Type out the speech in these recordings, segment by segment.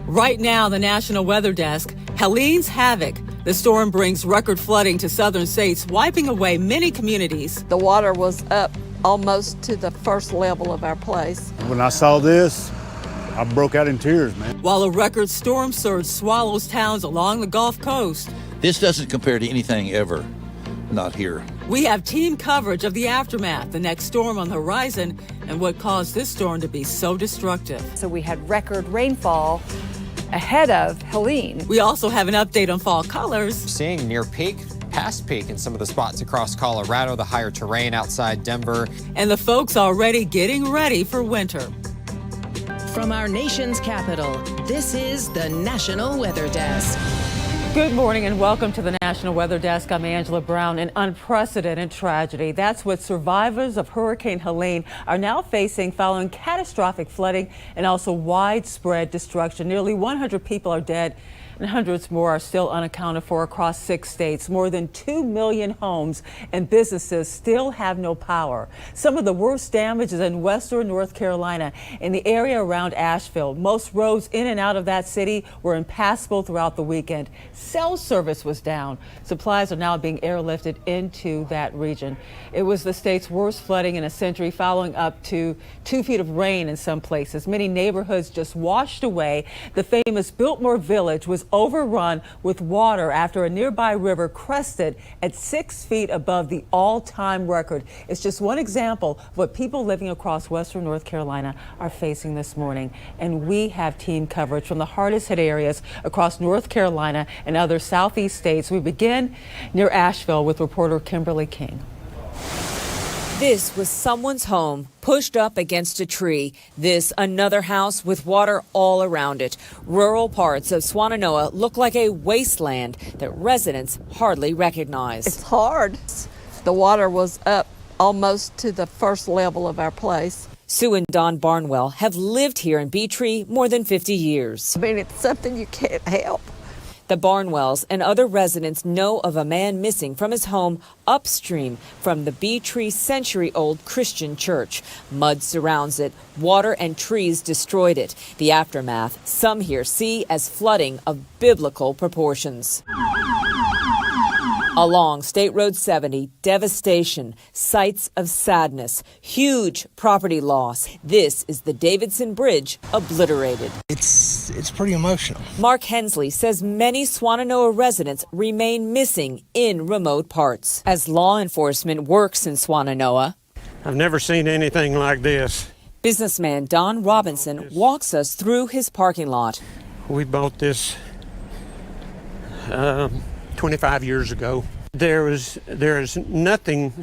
Right now, the National Weather Desk, Helene's havoc. The storm brings record flooding to southern states, wiping away many communities. The water was up almost to the first level of our place. When I saw this, I broke out in tears, man. While a record storm surge swallows towns along the Gulf Coast. This doesn't compare to anything ever, not here. We have team coverage of the aftermath, the next storm on the horizon, and what caused this storm to be so destructive. So we had record rainfall ahead of Helene. We also have an update on fall colors. Seeing near peak, past peak in some of the spots across Colorado, the higher terrain outside Denver. And the folks already getting ready for winter. From our nation's capital, this is the National Weather Desk. Good morning and welcome to the National Weather Desk. I'm Angela Brown. An unprecedented tragedy. That's what survivors of Hurricane Helene are now facing following catastrophic flooding and also widespread destruction. Nearly 100 people are dead and hundreds more are still unaccounted for across 6 states. More than 2 million homes and businesses still have no power. Some of the worst damage is in western North Carolina, in the area around Asheville. Most roads in and out of that city were impassable throughout the weekend. Cell service was down. Supplies are now being airlifted into that region. It was the state's worst flooding in a century, following up to 2 feet of rain in some places. Many neighborhoods just washed away. The famous Biltmore Village was overrun with water after a nearby river crested at 6 feet above the all-time record. It's just one example of what people living across western North Carolina are facing this morning. And we have team coverage from the hardest hit areas across North Carolina and other southeast states. We begin near Asheville with reporter Kimberly King. This was someone's home pushed up against a tree. This another house with water all around it. Rural parts of Swannanoa look like a wasteland that residents hardly recognize. It's hard. The water was up almost to the first level of our place. Sue and Don Barnwell have lived here in Beetree more than 50 years. I mean, it's something you can't help. The Barnwells and other residents know of a man missing from his home upstream from the Beetree century-old Christian church. Mud surrounds it. Water and trees destroyed it. The aftermath, some here see as flooding of biblical proportions. Along State Road 70, devastation, sights of sadness, huge property loss. This is the Davidson Bridge obliterated. It's pretty emotional. Mark Hensley says many Swannanoa residents remain missing in remote parts. As law enforcement works in Swannanoa, I've never seen anything like this. Businessman Don Robinson walks us through his parking lot. We bought this 25 years ago. There is nothing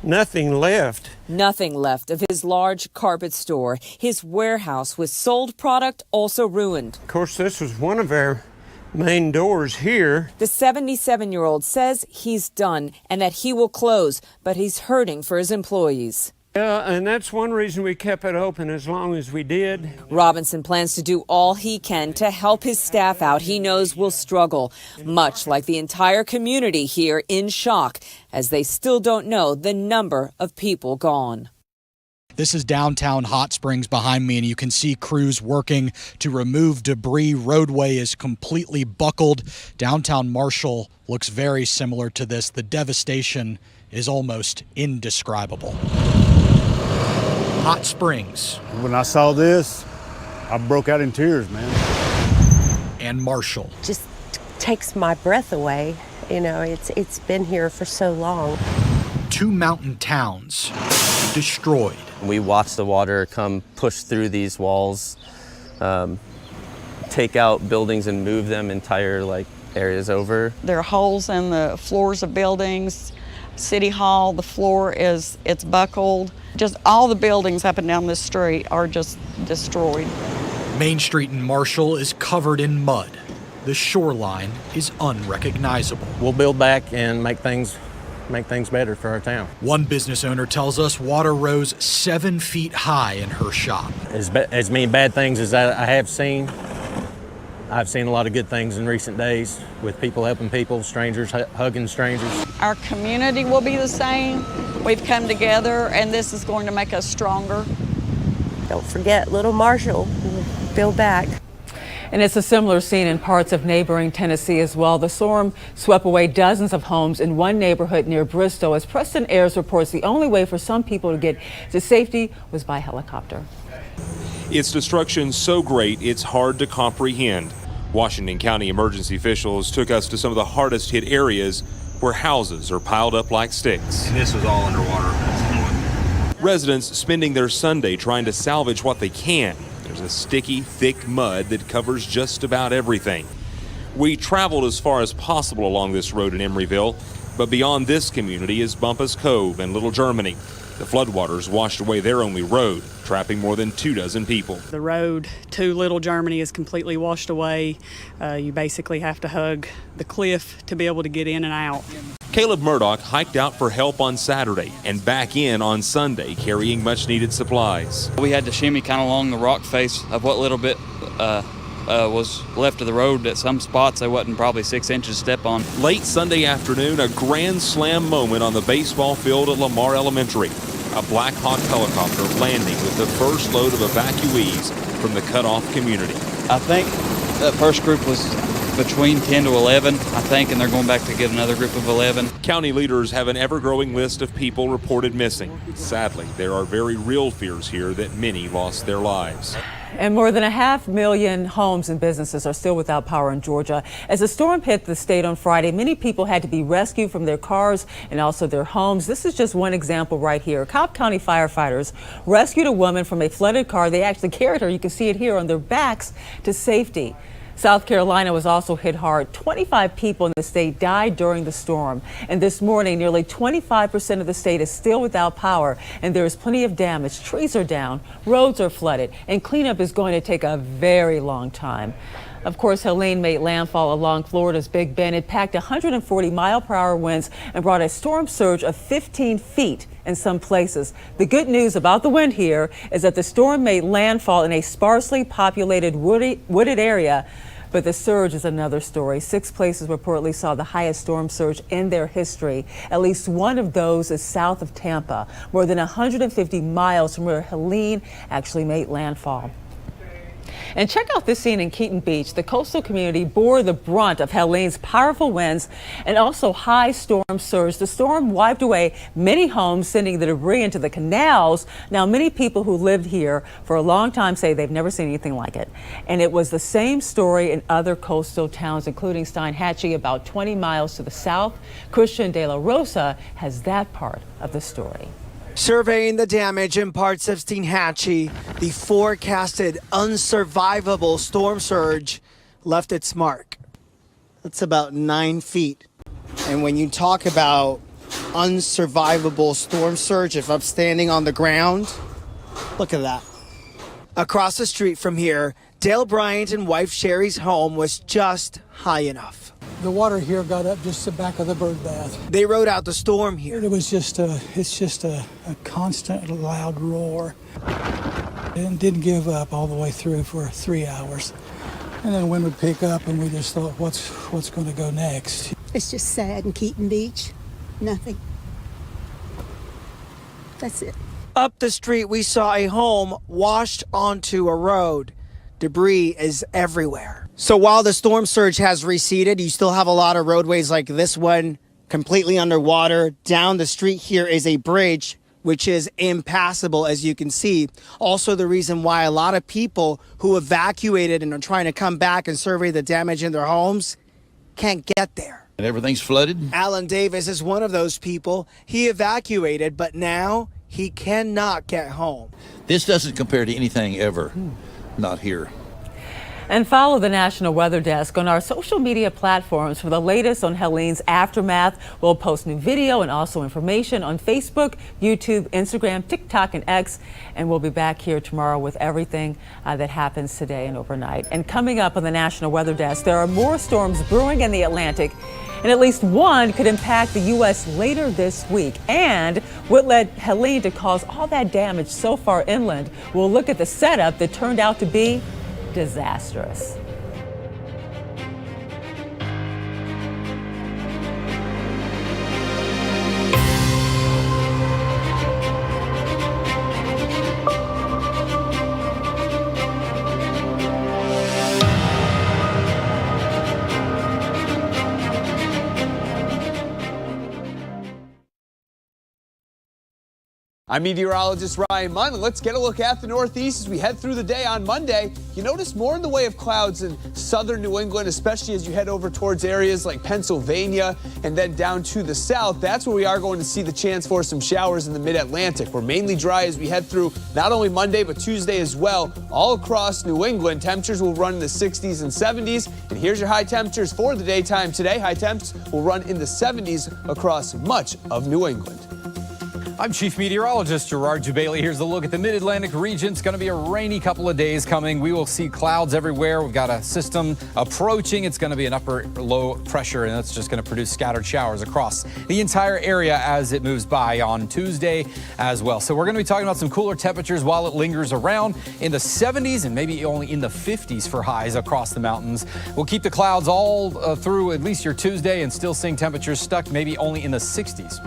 left. Nothing left of his large carpet store. His warehouse with sold product also ruined. Of course, this was one of our main doors here. The 77-year-old says he's done and that he will close, but he's hurting for his employees. Yeah, and that's one reason we kept it open as long as we did. Robinson plans to do all he can to help his staff out he knows will struggle, much like the entire community here in shock, as they still don't know the number of people gone. This is downtown Hot Springs behind me, and you can see crews working to remove debris. Roadway is completely buckled. Downtown Marshall looks very similar to this. The devastation is almost indescribable. Hot Springs. When I saw this, I broke out in tears, man. And Marshall. Just takes my breath away. You know, it's been here for so long. 2 mountain towns destroyed. We watched the water come push through these walls, take out buildings and move them entire areas over. There are holes in the floors of buildings. City Hall, the floor it's buckled. Just all the buildings up and down this street are just destroyed. Main Street in Marshall is covered in mud. The shoreline is unrecognizable. We'll build back and make things better for our town. One business owner tells us water rose 7 feet high in her shop. As many bad things as I have seen, I've seen a lot of good things in recent days with people helping people, strangers hugging strangers. Our community will be the same. We've come together, and this is going to make us stronger. Don't forget little Marshall. Build back. And it's a similar scene in parts of neighboring Tennessee as well. The storm swept away dozens of homes in one neighborhood near Bristol. As Preston Ayers reports, the only way for some people to get to safety was by helicopter. Its destruction so great it's hard to comprehend. Washington County emergency officials took us to some of the hardest hit areas where houses are piled up like sticks. And this was all underwater. Residents spending their Sunday trying to salvage what they can. There's a sticky, thick mud that covers just about everything. We traveled as far as possible along this road in Emeryville, but beyond this community is Bumpus Cove and Little Germany. The floodwaters washed away their only road, trapping more than 24 people. The road to Little Germany is completely washed away. You basically have to hug the cliff to be able to get in and out. Caleb Murdoch hiked out for help on Saturday and back in on Sunday carrying much needed supplies. We had to shimmy kind of along the rock face of what little bit was left of the road. At some spots there wasn't probably 6 inches to step on. Late Sunday afternoon, a grand slam moment on the baseball field at Lamar Elementary. A Black Hawk helicopter landing with the first load of evacuees from the cut-off community. I think that first group was between 10 to 11, I think, and they're going back to get another group of 11. County leaders have an ever-growing list of people reported missing. Sadly, there are very real fears here that many lost their lives. And more than 500,000 homes and businesses are still without power in Georgia. As the storm hit the state on Friday, many people had to be rescued from their cars and also their homes. This is just one example right here. Cobb County firefighters rescued a woman from a flooded car. They actually carried her, you can see it here, on their backs to safety. South Carolina was also hit hard. 25 people in the state died during the storm. And this morning, nearly 25% of the state is still without power, and there is plenty of damage. Trees are down, roads are flooded, and cleanup is going to take a very long time. Of course, Helene made landfall along Florida's Big Bend. It packed 140-mile-per-hour winds and brought a storm surge of 15 feet in some places. The good news about the wind here is that the storm made landfall in a sparsely populated wooded area, but the surge is another story. 6 places reportedly saw the highest storm surge in their history. At least one of those is south of Tampa, more than 150 miles from where Helene actually made landfall. And check out this scene in Keaton Beach. The coastal community bore the brunt of Helene's powerful winds and also high storm surge. The storm wiped away many homes, sending the debris into the canals. Now, many people who lived here for a long time say they've never seen anything like it. And it was the same story in other coastal towns, including Steinhatchee, about 20 miles to the south. Christian De La Rosa has that part of the story. Surveying the damage in parts of Steinhatchee, the forecasted unsurvivable storm surge left its mark. That's about 9 feet. And when you talk about unsurvivable storm surge, if I'm standing on the ground, look at that. Across the street from here, Dale Bryant and wife Sherry's home was just high enough. The water here got up just the back of the bird bath. They rode out the storm here. It was just it's just a constant loud roar. And didn't give up all the way through for 3 hours. And then the wind would pick up and we just thought, what's going to go next? It's just sad in Keaton Beach. Nothing. That's it. Up the street, we saw a home washed onto a road. Debris is everywhere. So while the storm surge has receded, you still have a lot of roadways like this one completely underwater. Down the street here is a bridge which is impassable, as you can see. Also the reason why a lot of people who evacuated and are trying to come back and survey the damage in their homes can't get there. And everything's flooded? Alan Davis is one of those people. He evacuated, but now he cannot get home. This doesn't compare to anything ever. Not here. And follow the National Weather Desk on our social media platforms for the latest on Helene's aftermath. We'll post new video and also information on Facebook, YouTube, Instagram, TikTok, and X. And we'll be back here tomorrow with everything that happens today and overnight. And coming up on the National Weather Desk, there are more storms brewing in the Atlantic, and at least one could impact the U.S. later this week. And what led Helene to cause all that damage so far inland? We'll look at the setup that turned out to be disastrous. I'm meteorologist Ryan Munn, and let's get a look at the Northeast as we head through the day on Monday. You notice more in the way of clouds in southern New England, especially as you head over towards areas like Pennsylvania and then down to the south. That's where we are going to see the chance for some showers in the mid-Atlantic. We're mainly dry as we head through not only Monday but Tuesday as well. All across New England, temperatures will run in the 60s and 70s. And here's your high temperatures for the daytime today. High temps will run in the 70s across much of New England. I'm Chief Meteorologist Gerard Jubaili. Here's a look at the mid-Atlantic region. It's going to be a rainy couple of days coming. We will see clouds everywhere. We've got a system approaching. It's going to be an upper low pressure, and that's just going to produce scattered showers across the entire area as it moves by on Tuesday as well. So we're going to be talking about some cooler temperatures while it lingers around in the 70s and maybe only in the 50s for highs across the mountains. We'll keep the clouds all through at least your Tuesday and still seeing temperatures stuck maybe only in the 60s.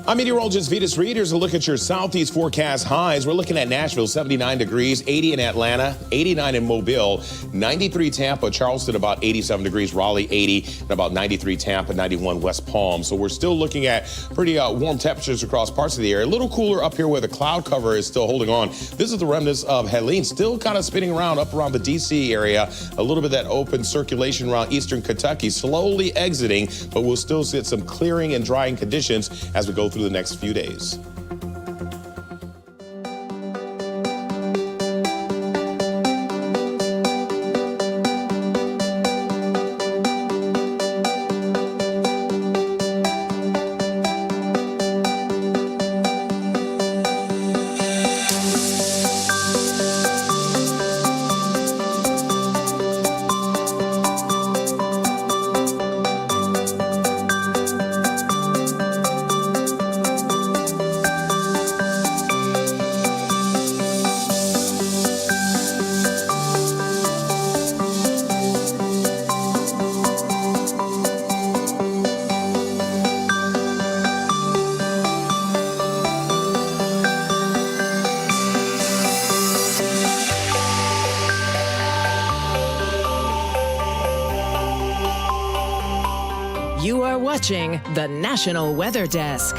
I'm meteorologist Vitas Reed. Here's a look at your southeast forecast highs. We're looking at Nashville, 79 degrees, 80 in Atlanta, 89 in Mobile, 93 Tampa, Charleston about 87 degrees, Raleigh 80, and about 93 Tampa, 91 West Palm. So we're still looking at pretty warm temperatures across parts of the area. A little cooler up here where the cloud cover is still holding on. This is the remnants of Helene, still kind of spinning around up around the D.C. area. A little bit of that open circulation around eastern Kentucky, slowly exiting, but we'll still see some clearing and drying conditions as we go through the next few days. You are watching the National Weather Desk.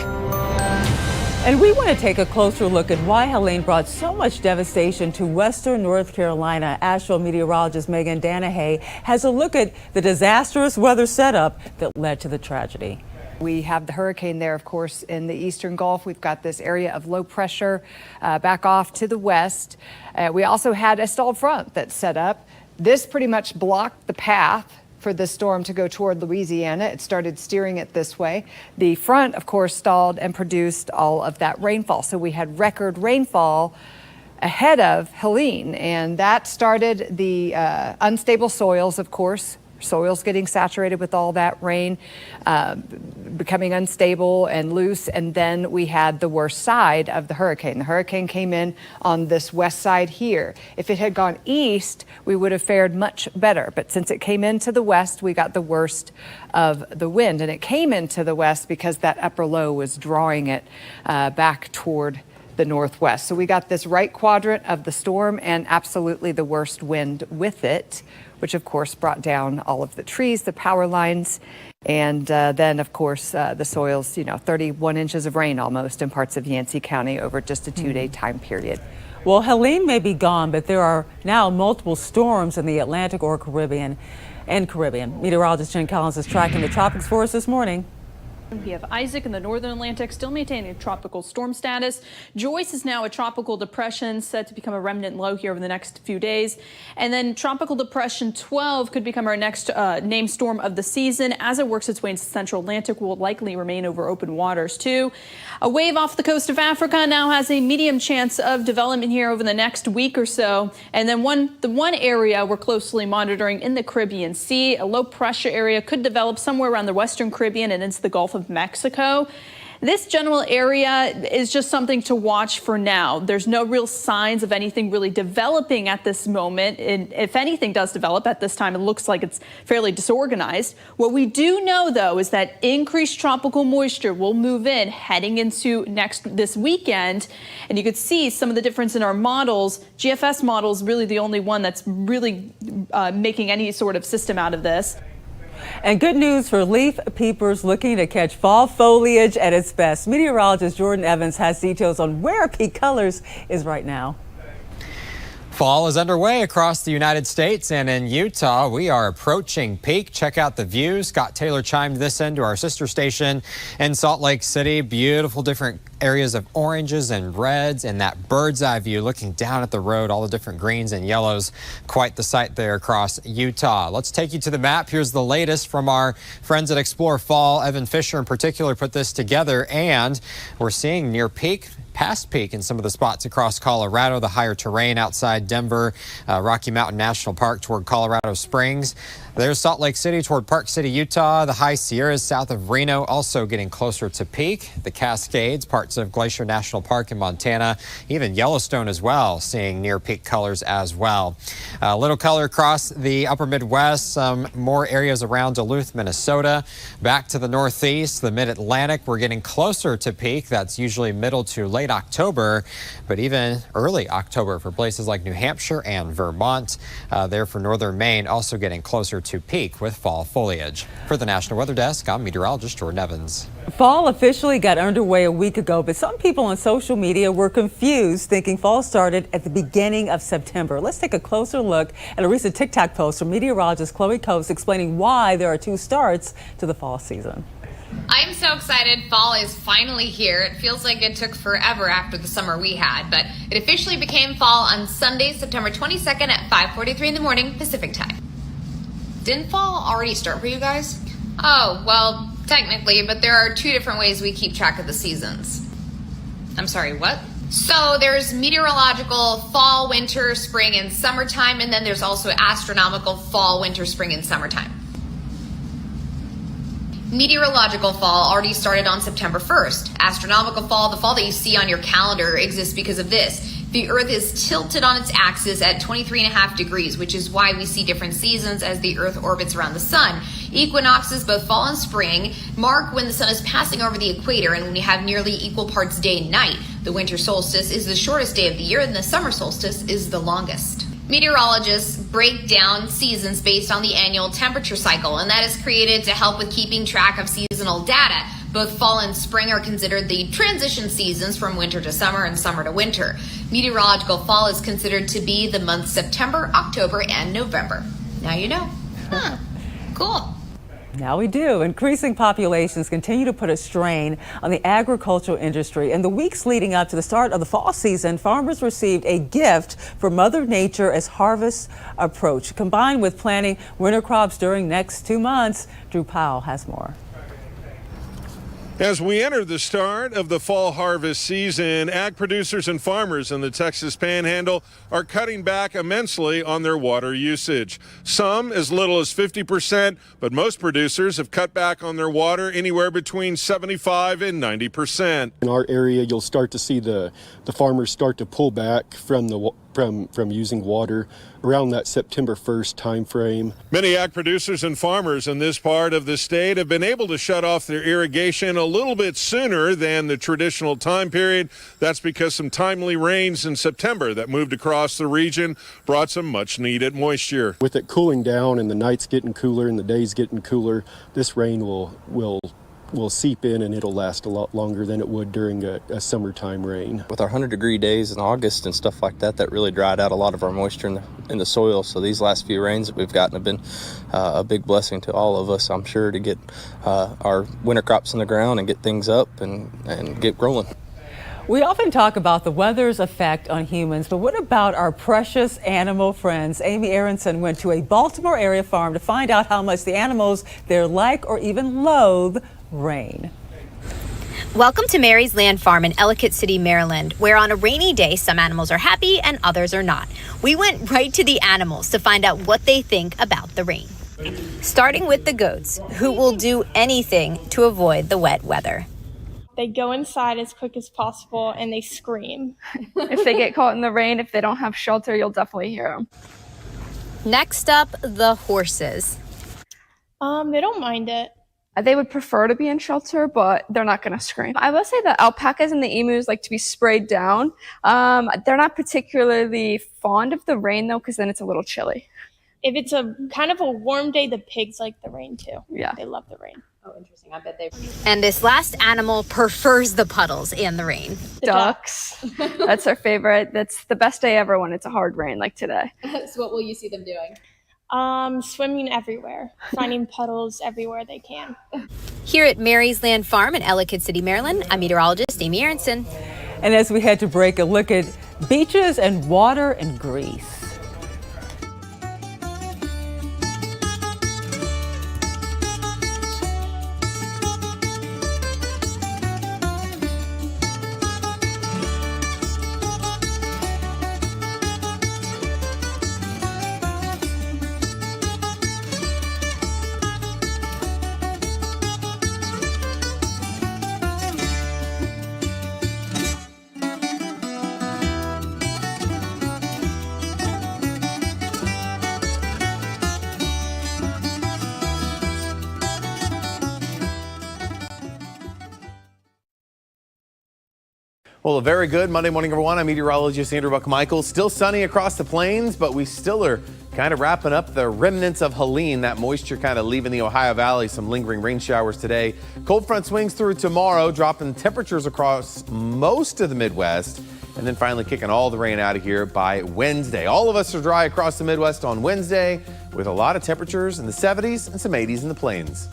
And we want to take a closer look at why Helene brought so much devastation to western North Carolina. Asheville meteorologist Megan Danahay has a look at the disastrous weather setup that led to the tragedy. We have the hurricane there, of course, in the eastern Gulf. We've got this area of low pressure back off to the west. We also had a stalled front that set up. This pretty much blocked the path for the storm to go toward Louisiana. It started steering it this way. The front, of course, stalled and produced all of that rainfall. So we had record rainfall ahead of Helene, and that started the unstable soils, of course. Soils getting saturated with all that rain, becoming unstable and loose. And then we had the worst side of the hurricane. The hurricane came in on this west side here. If it had gone east, we would have fared much better. But since it came into the west, we got the worst of the wind. And it came into the west because that upper low was drawing it back toward the northwest. So we got this right quadrant of the storm and absolutely the worst wind with it, which of course brought down all of the trees, the power lines, and then of course the soils, 31 inches of rain almost in parts of Yancey County over just a 2-day time period. Well, Helene may be gone, but there are now multiple storms in the Atlantic or Caribbean. Meteorologist Jen Collins is tracking the tropics for us this morning. We have Isaac in the northern Atlantic still maintaining tropical storm status. Joyce is now a tropical depression set to become a remnant low here over the next few days. And then Tropical Depression 12 could become our next named storm of the season. As it works its way into the central Atlantic, will likely remain over open waters too. A wave off the coast of Africa now has a medium chance of development here over the next week or so. And then the one area we're closely monitoring in the Caribbean Sea, a low pressure area could develop somewhere around the western Caribbean and into the Gulf of Mexico. This general area is just something to watch for now. There's no real signs of anything really developing at this moment. And if anything does develop at this time, it looks like it's fairly disorganized. What we do know, though, is that increased tropical moisture will move in heading into this weekend. And you could see some of the difference in our models. GFS model is really the only one that's really making any sort of system out of this. And good news for leaf peepers looking to catch fall foliage at its best. Meteorologist Jordan Evans has details on where peak colors is right now. Fall is underway across the United States, and in Utah, we are approaching peak. Check out the views. Scott Taylor chimed this into our sister station in Salt Lake City. Beautiful different areas of oranges and reds, and that bird's eye view looking down at the road, all the different greens and yellows. Quite the sight there across Utah. Let's take you to the map. Here's the latest from our friends at Explore Fall. Evan Fisher in particular put this together, and we're seeing near peak, past peak in some of the spots across Colorado, the higher terrain outside Denver, Rocky Mountain National Park toward Colorado Springs. There's Salt Lake City toward Park City, Utah. The high Sierras south of Reno also getting closer to peak. The Cascades, parts of Glacier National Park in Montana, even Yellowstone as well, seeing near peak colors as well. A little color across the upper Midwest, some more areas around Duluth, Minnesota. Back to the Northeast, the Mid-Atlantic, we're getting closer to peak. That's usually middle to late October, but even early October for places like New Hampshire and Vermont. There for northern Maine, also getting closer to peak with fall foliage. For the National Weather Desk, I'm meteorologist Jordan Evans. Fall officially got underway a week ago, but some people on social media were confused, thinking fall started at the beginning of September. Let's take a closer look at a recent TikTok post from meteorologist Chloe Coates explaining why there are two starts to the fall season. I am so excited. Fall is finally here. It feels like it took forever after the summer we had, but it officially became fall on Sunday, September 22nd at 5:43 in the morning Pacific time. Didn't fall already start for you guys? Oh, well, technically, but there are two different ways we keep track of the seasons. I'm sorry, what? So there's meteorological fall, winter, spring, and summertime, and then there's also astronomical fall, winter, spring, and summertime. Meteorological fall already started on September 1st. Astronomical fall, the fall that you see on your calendar, exists because of this. The Earth is tilted on its axis at 23.5 degrees, which is why we see different seasons as the Earth orbits around the sun. Equinoxes, both fall and spring, mark when the sun is passing over the equator and when you have nearly equal parts day and night. The winter solstice is the shortest day of the year and the summer solstice is the longest. Meteorologists break down seasons based on the annual temperature cycle, and that is created to help with keeping track of seasonal data. Both fall and spring are considered the transition seasons from winter to summer and summer to winter. Meteorological fall is considered to be the months September, October, and November. Now you know. Huh. Cool. Now we do. Increasing populations continue to put a strain on the agricultural industry. In the weeks leading up to the start of the fall season, farmers received a gift from Mother Nature as harvests approach. Combined with planting winter crops during next 2 months, Drew Powell has more. As we enter the start of the fall harvest season, ag producers and farmers in the Texas Panhandle are cutting back immensely on their water usage. Some as little as 50%, but most producers have cut back on their water anywhere between 75 and 90%. In our area, you'll start to see the farmers start to pull back from using water around that September 1st time frame. Many ag producers and farmers in this part of the state have been able to shut off their irrigation a little bit sooner than the traditional time period. That's because some timely rains in September that moved across the region brought some much needed moisture. With it cooling down and the nights getting cooler and the days getting cooler, this rain will seep in and it'll last a lot longer than it would during a summertime rain. With our 100-degree days in August and stuff like that, that really dried out a lot of our moisture in the soil. So these last few rains that we've gotten have been a big blessing to all of us, I'm sure, to get our winter crops in the ground and get things up and get rolling. We often talk about the weather's effect on humans, but what about our precious animal friends? Amy Aronson went to a Baltimore area farm to find out how much the animals there like or even loathe rain. Welcome to Mary's Land Farm in Ellicott City, Maryland, where on a rainy day, some animals are happy and others are not. We went right to the animals to find out what they think about the rain. Starting with the goats, who will do anything to avoid the wet weather. They go inside as quick as possible and they scream. If they get caught in the rain, if they don't have shelter, you'll definitely hear them. Next up, the horses. They don't mind it. They would prefer to be in shelter, but they're not going to scream. I will say that alpacas and the emus like to be sprayed down. They're not particularly fond of the rain, though, because then it's a little chilly. If it's a kind of a warm day, the pigs like the rain too. Yeah. They love the rain. Oh, interesting. I bet they. And this last animal prefers the puddles and the rain. Ducks. That's our favorite. That's the best day ever when it's a hard rain like today. So what will you see them doing? Swimming everywhere, finding puddles everywhere they can. Here at Mary's Land Farm in Ellicott City, Maryland, I'm meteorologist Amy Aronson. And as we head to break, a look at beaches and water in Greece. Well, a very good Monday morning, everyone. I'm meteorologist Andrew Buck-Michael. Still sunny across the plains, but we still are kind of wrapping up the remnants of Helene. That moisture kind of leaving the Ohio Valley. Some lingering rain showers today. Cold front swings through tomorrow, dropping temperatures across most of the Midwest, and then finally kicking all the rain out of here by Wednesday. All of us are dry across the Midwest on Wednesday, with a lot of temperatures in the 70s and some 80s in the plains.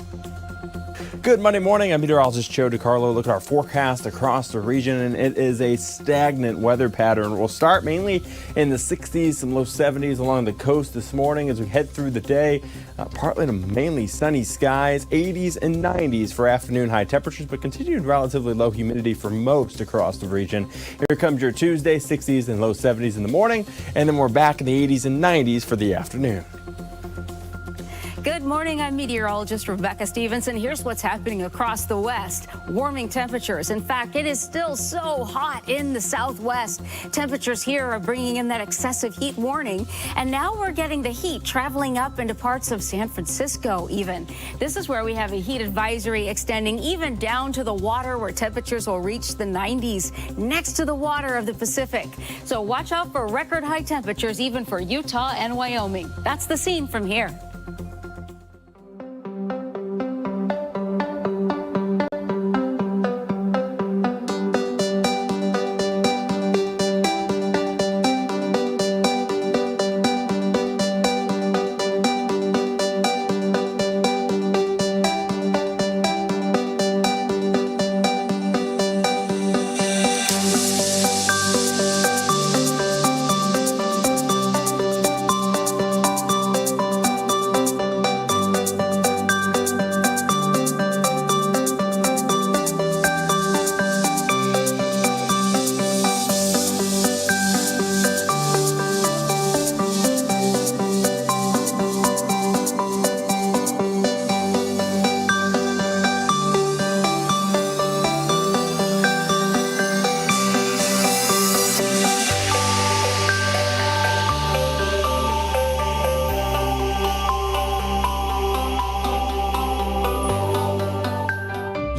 Good Monday morning. I'm meteorologist Joe DiCarlo. Look at our forecast across the region, and it is a stagnant weather pattern. We'll start mainly in the 60s, some low 70s along the coast this morning as we head through the day. Partly to mainly sunny skies, 80s and 90s for afternoon high temperatures, but continued relatively low humidity for most across the region. Here comes your Tuesday, 60s and low 70s in the morning, and then we're back in the 80s and 90s for the afternoon. Good morning. I'm meteorologist Rebecca Stevenson. Here's what's happening across the West. Warming temperatures. In fact, it is still so hot in the Southwest. Temperatures here are bringing in that excessive heat warning. And now we're getting the heat traveling up into parts of San Francisco even. This is where we have a heat advisory extending even down to the water, where temperatures will reach the 90s next to the water of the Pacific. So watch out for record high temperatures even for Utah and Wyoming. That's the scene from here.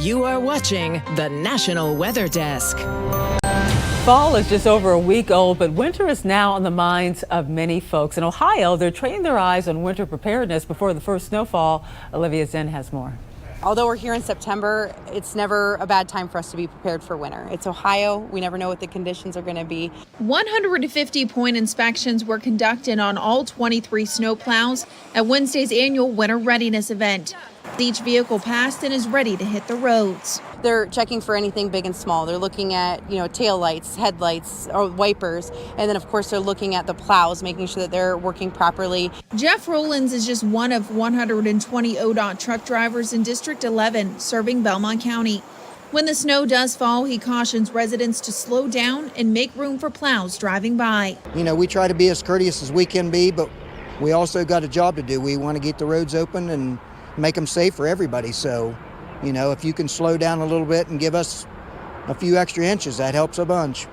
You are watching the National Weather Desk. Fall is just over a week old, but winter is now on the minds of many folks. In Ohio, they're training their eyes on winter preparedness before the first snowfall. Olivia Zen has more. Although we're here in September, it's never a bad time for us to be prepared for winter. It's Ohio. We never know what the conditions are going to be. 150-point inspections were conducted on all 23 snowplows at Wednesday's annual winter readiness event. Each vehicle passed and is ready to hit the roads. They're checking for anything big and small. They're looking at, tail lights, headlights, or wipers. And then, of course, they're looking at the plows, making sure that they're working properly. Jeff Rollins is just one of 120 ODOT truck drivers in District 11 serving Belmont County. When the snow does fall, he cautions residents to slow down and make room for plows driving by. We try to be as courteous as we can be, but we also got a job to do. We want to get the roads open and make them safe for everybody. So, if you can slow down a little bit and give us a few extra inches, that helps a bunch.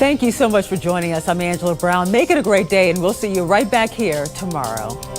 Thank you so much for joining us. I'm Angela Brown. Make it a great day, and we'll see you right back here tomorrow.